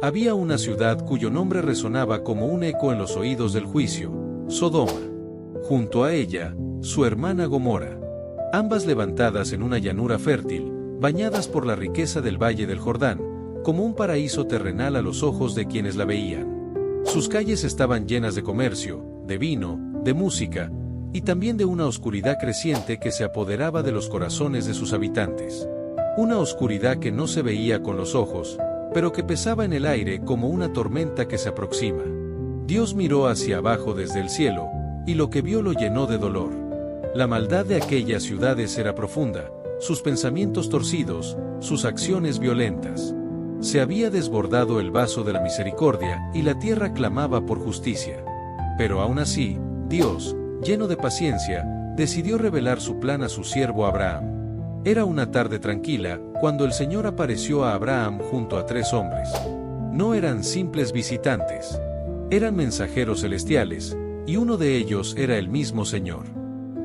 Había una ciudad cuyo nombre resonaba como un eco en los oídos del juicio, Sodoma. Junto a ella, su hermana Gomorra. Ambas levantadas en una llanura fértil, bañadas por la riqueza del valle del Jordán, como un paraíso terrenal a los ojos de quienes la veían. Sus calles estaban llenas de comercio, de vino, de música, y también de una oscuridad creciente que se apoderaba de los corazones de sus habitantes. Una oscuridad que no se veía con los ojos, pero que pesaba en el aire como una tormenta que se aproxima. Dios miró hacia abajo desde el cielo, y lo que vio lo llenó de dolor. La maldad de aquellas ciudades era profunda, sus pensamientos torcidos, sus acciones violentas. Se había desbordado el vaso de la misericordia, y la tierra clamaba por justicia. Pero aún así, Dios, lleno de paciencia, decidió revelar su plan a su siervo Abraham. Era una tarde tranquila, cuando el Señor apareció a Abraham junto a 3 hombres. No eran simples visitantes. Eran mensajeros celestiales, y uno de ellos era el mismo Señor.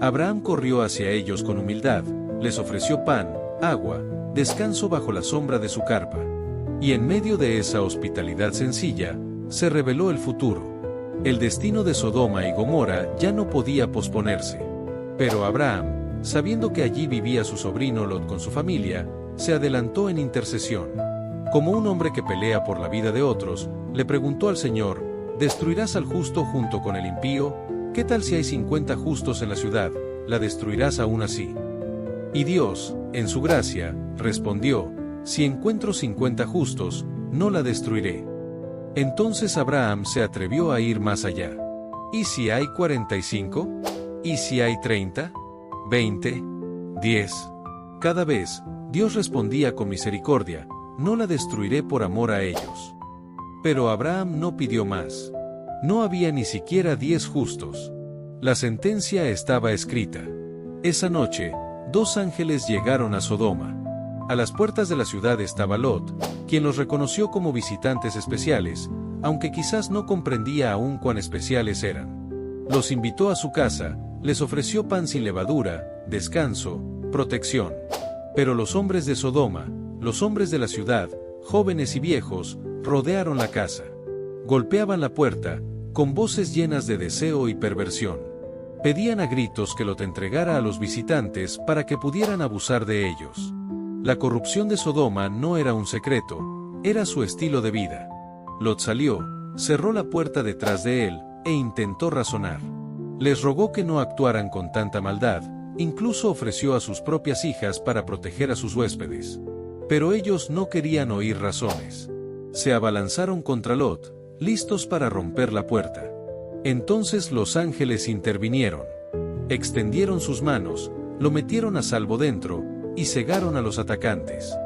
Abraham corrió hacia ellos con humildad, les ofreció pan, agua, descanso bajo la sombra de su carpa. Y en medio de esa hospitalidad sencilla, se reveló el futuro. El destino de Sodoma y Gomorra ya no podía posponerse. Pero Abraham, sabiendo que allí vivía su sobrino Lot con su familia, se adelantó en intercesión. Como un hombre que pelea por la vida de otros, le preguntó al Señor: ¿destruirás al justo junto con el impío? ¿Qué tal si hay 50 justos en la ciudad? ¿La destruirás aún así? Y Dios, en su gracia, respondió: si encuentro 50 justos, no la destruiré. Entonces Abraham se atrevió a ir más allá. ¿Y si hay 45? ¿Y si hay 30? ¿20? ¿10? Cada vez, Dios respondía con misericordia: no la destruiré por amor a ellos. Pero Abraham no pidió más. No había ni siquiera 10 justos. La sentencia estaba escrita. Esa noche, 2 ángeles llegaron a Sodoma. A las puertas de la ciudad estaba Lot, quien los reconoció como visitantes especiales, aunque quizás no comprendía aún cuán especiales eran. Los invitó a su casa, les ofreció pan sin levadura, descanso, protección. Pero los hombres de Sodoma, los hombres de la ciudad, jóvenes y viejos, rodearon la casa. Golpeaban la puerta, con voces llenas de deseo y perversión. Pedían a gritos que Lot entregara a los visitantes para que pudieran abusar de ellos. La corrupción de Sodoma no era un secreto, era su estilo de vida. Lot salió, cerró la puerta detrás de él, e intentó razonar. Les rogó que no actuaran con tanta maldad, incluso ofreció a sus propias hijas para proteger a sus huéspedes. Pero ellos no querían oír razones. Se abalanzaron contra Lot, listos para romper la puerta. Entonces los ángeles intervinieron. Extendieron sus manos, lo metieron a salvo dentro, y cegaron a los atacantes.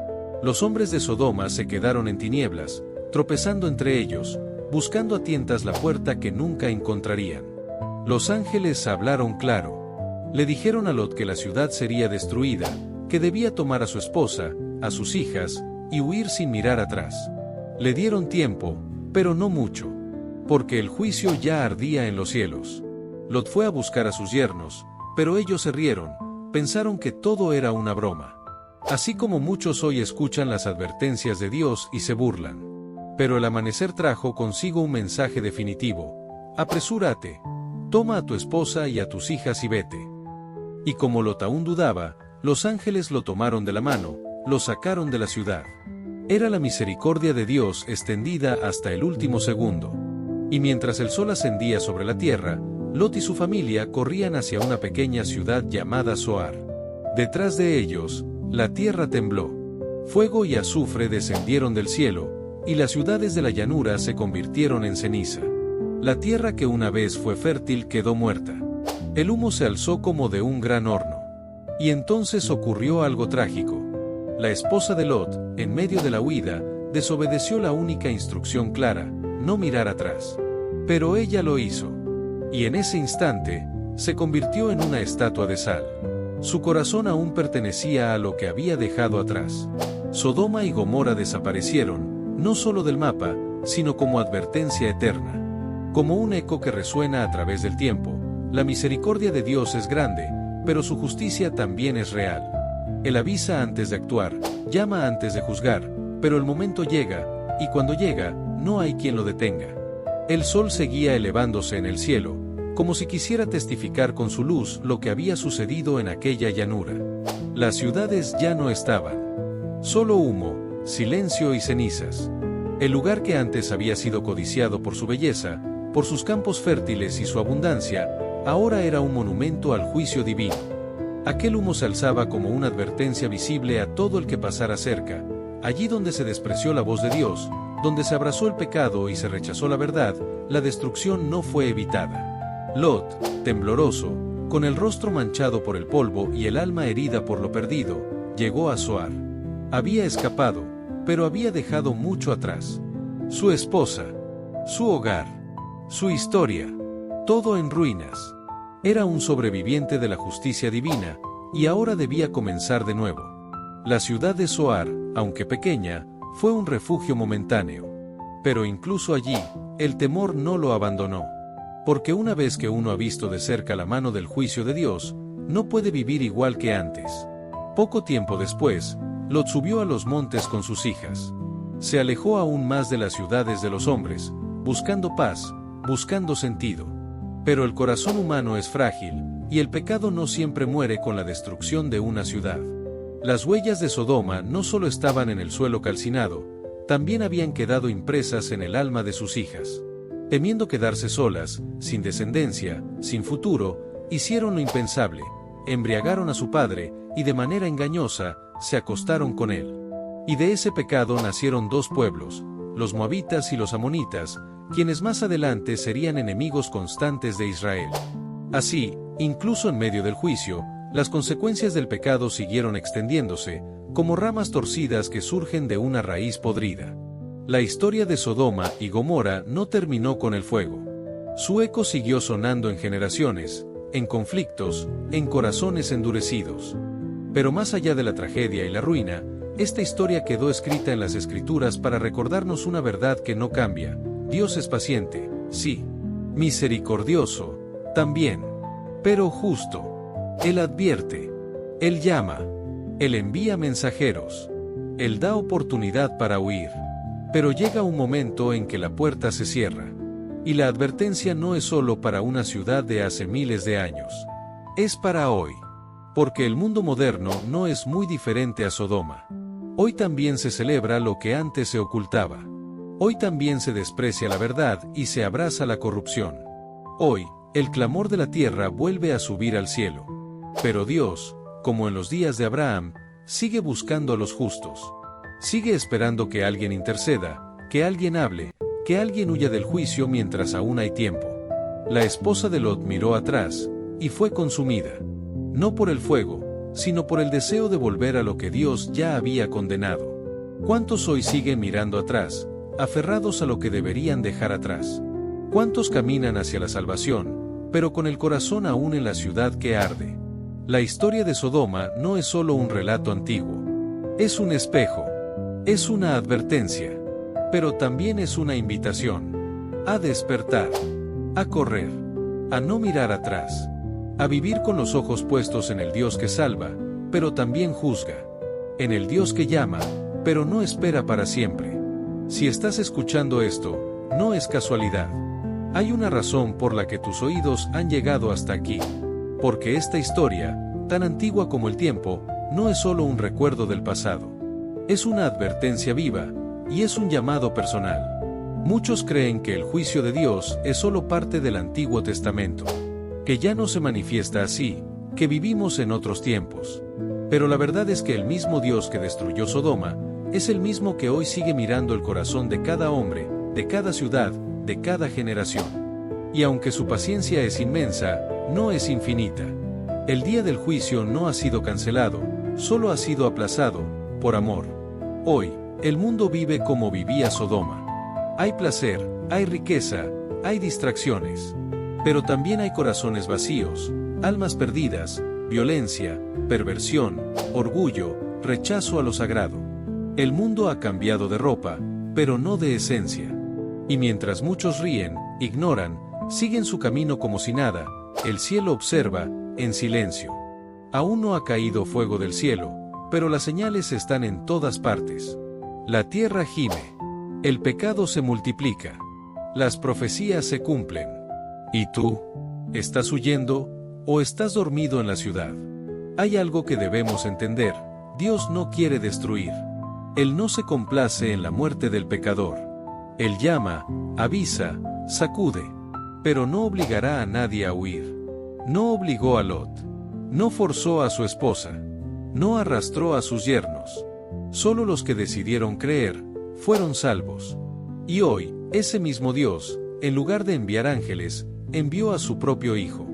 Los hombres de Sodoma se quedaron en tinieblas, tropezando entre ellos, buscando a tientas la puerta que nunca encontrarían. Los ángeles hablaron claro. Le dijeron a Lot que la ciudad sería destruida, que debía tomar a su esposa, a sus hijas, y huir sin mirar atrás. Le dieron tiempo, pero no mucho, porque el juicio ya ardía en los cielos. Lot fue a buscar a sus yernos, pero ellos se rieron, pensaron que todo era una broma. Así como muchos hoy escuchan las advertencias de Dios y se burlan. Pero el amanecer trajo consigo un mensaje definitivo: apresúrate, toma a tu esposa y a tus hijas y vete. Y como Lot aún dudaba, los ángeles lo tomaron de la mano, lo sacaron de la ciudad. Era la misericordia de Dios extendida hasta el último segundo. Y mientras el sol ascendía sobre la tierra, Lot y su familia corrían hacia una pequeña ciudad llamada Zoar. Detrás de ellos, la tierra tembló. Fuego y azufre descendieron del cielo, y las ciudades de la llanura se convirtieron en ceniza. La tierra que una vez fue fértil quedó muerta. El humo se alzó como de un gran horno. Y entonces ocurrió algo trágico. La esposa de Lot, en medio de la huida, desobedeció la única instrucción clara: no mirar atrás. Pero ella lo hizo. Y en ese instante, se convirtió en una estatua de sal. Su corazón aún pertenecía a lo que había dejado atrás. Sodoma y Gomorra desaparecieron, no solo del mapa, sino como advertencia eterna. Como un eco que resuena a través del tiempo, la misericordia de Dios es grande, pero su justicia también es real. Él avisa antes de actuar, llama antes de juzgar, pero el momento llega, y cuando llega, no hay quien lo detenga. El sol seguía elevándose en el cielo, como si quisiera testificar con su luz lo que había sucedido en aquella llanura. Las ciudades ya no estaban. Solo humo, silencio y cenizas. El lugar que antes había sido codiciado por su belleza, por sus campos fértiles y su abundancia, ahora era un monumento al juicio divino. Aquel humo se alzaba como una advertencia visible a todo el que pasara cerca. Allí donde se despreció la voz de Dios, donde se abrazó el pecado y se rechazó la verdad, la destrucción no fue evitada. Lot, tembloroso, con el rostro manchado por el polvo y el alma herida por lo perdido, llegó a Zoar. Había escapado, pero había dejado mucho atrás. Su esposa, su hogar, su historia, todo en ruinas. Era un sobreviviente de la justicia divina, y ahora debía comenzar de nuevo. La ciudad de Zoar, aunque pequeña, fue un refugio momentáneo. Pero incluso allí, el temor no lo abandonó. Porque una vez que uno ha visto de cerca la mano del juicio de Dios, no puede vivir igual que antes. Poco tiempo después, Lot subió a los montes con sus hijas. Se alejó aún más de las ciudades de los hombres, buscando paz, buscando sentido. Pero el corazón humano es frágil, y el pecado no siempre muere con la destrucción de una ciudad. Las huellas de Sodoma no solo estaban en el suelo calcinado, también habían quedado impresas en el alma de sus hijas. Temiendo quedarse solas, sin descendencia, sin futuro, hicieron lo impensable, embriagaron a su padre, y de manera engañosa, se acostaron con él. Y de ese pecado nacieron dos pueblos, los moabitas y los amonitas, quienes más adelante serían enemigos constantes de Israel. Así, incluso en medio del juicio, las consecuencias del pecado siguieron extendiéndose, como ramas torcidas que surgen de una raíz podrida. La historia de Sodoma y Gomorra no terminó con el fuego. Su eco siguió sonando en generaciones, en conflictos, en corazones endurecidos. Pero más allá de la tragedia y la ruina, esta historia quedó escrita en las Escrituras para recordarnos una verdad que no cambia. Dios es paciente, sí. Misericordioso, también. Pero justo. Él advierte. Él llama. Él envía mensajeros. Él da oportunidad para huir. Pero llega un momento en que la puerta se cierra. Y la advertencia no es solo para una ciudad de hace miles de años. Es para hoy. Porque el mundo moderno no es muy diferente a Sodoma. Hoy también se celebra lo que antes se ocultaba. Hoy también se desprecia la verdad y se abraza la corrupción. Hoy, el clamor de la tierra vuelve a subir al cielo. Pero Dios, como en los días de Abraham, sigue buscando a los justos. Sigue esperando que alguien interceda, que alguien hable, que alguien huya del juicio mientras aún hay tiempo. La esposa de Lot miró atrás, y fue consumida. No por el fuego, sino por el deseo de volver a lo que Dios ya había condenado. ¿Cuántos hoy siguen mirando atrás, aferrados a lo que deberían dejar atrás? ¿Cuántos caminan hacia la salvación, pero con el corazón aún en la ciudad que arde? La historia de Sodoma no es solo un relato antiguo. Es un espejo. Es una advertencia. Pero también es una invitación. A despertar. A correr. A no mirar atrás. A vivir con los ojos puestos en el Dios que salva, pero también juzga. En el Dios que llama, pero no espera para siempre. Si estás escuchando esto, no es casualidad. Hay una razón por la que tus oídos han llegado hasta aquí. Porque esta historia, tan antigua como el tiempo, no es solo un recuerdo del pasado. Es una advertencia viva, y es un llamado personal. Muchos creen que el juicio de Dios es solo parte del Antiguo Testamento. Que ya no se manifiesta así, que vivimos en otros tiempos. Pero la verdad es que el mismo Dios que destruyó Sodoma, es el mismo que hoy sigue mirando el corazón de cada hombre, de cada ciudad, de cada generación. Y aunque su paciencia es inmensa, no es infinita. El día del juicio no ha sido cancelado, solo ha sido aplazado, por amor. Hoy, el mundo vive como vivía Sodoma. Hay placer, hay riqueza, hay distracciones. Pero también hay corazones vacíos, almas perdidas, violencia, perversión, orgullo, rechazo a lo sagrado. El mundo ha cambiado de ropa, pero no de esencia. Y mientras muchos ríen, ignoran, siguen su camino como si nada, el cielo observa, en silencio. Aún no ha caído fuego del cielo, pero las señales están en todas partes. La tierra gime. El pecado se multiplica. Las profecías se cumplen. ¿Y tú? ¿Estás huyendo o estás dormido en la ciudad? Hay algo que debemos entender. Dios no quiere destruir. Él no se complace en la muerte del pecador. Él llama, avisa, sacude. Pero no obligará a nadie a huir. No obligó a Lot. No forzó a su esposa. No arrastró a sus yernos. Solo los que decidieron creer fueron salvos. Y hoy, ese mismo Dios, en lugar de enviar ángeles, envió a su propio Hijo.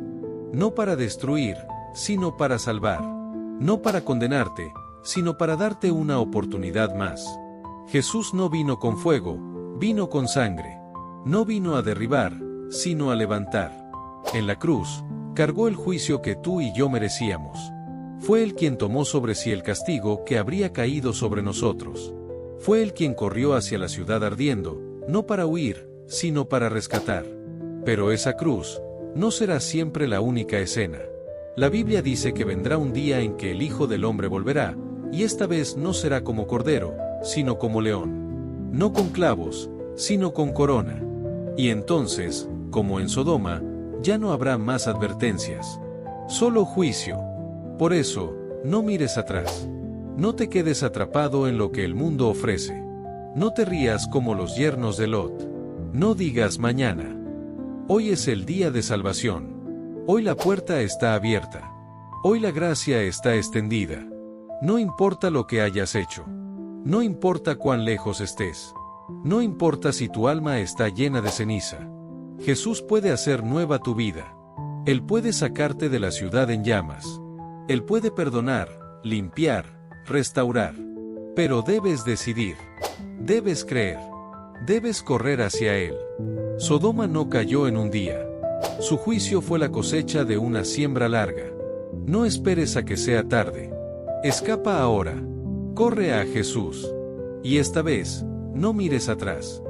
No para destruir, sino para salvar. No para condenarte, sino para darte una oportunidad más. Jesús no vino con fuego, vino con sangre. No vino a derribar, sino a levantar. En la cruz, cargó el juicio que tú y yo merecíamos. Fue Él quien tomó sobre sí el castigo que habría caído sobre nosotros. Fue Él quien corrió hacia la ciudad ardiendo, no para huir, sino para rescatar. Pero esa cruz no será siempre la única escena. La Biblia dice que vendrá un día en que el Hijo del Hombre volverá, y esta vez no será como cordero, sino como león. No con clavos, sino con corona. Y entonces, como en Sodoma, ya no habrá más advertencias. Solo juicio. Por eso, no mires atrás. No te quedes atrapado en lo que el mundo ofrece. No te rías como los yernos de Lot. No digas mañana. Hoy es el día de salvación. Hoy la puerta está abierta. Hoy la gracia está extendida. No importa lo que hayas hecho. No importa cuán lejos estés. No importa si tu alma está llena de ceniza. Jesús puede hacer nueva tu vida. Él puede sacarte de la ciudad en llamas. Él puede perdonar, limpiar, restaurar. Pero debes decidir. Debes creer. Debes correr hacia Él. Sodoma no cayó en un día. Su juicio fue la cosecha de una siembra larga. No esperes a que sea tarde. Escapa ahora. Corre a Jesús. Y esta vez, no mires atrás.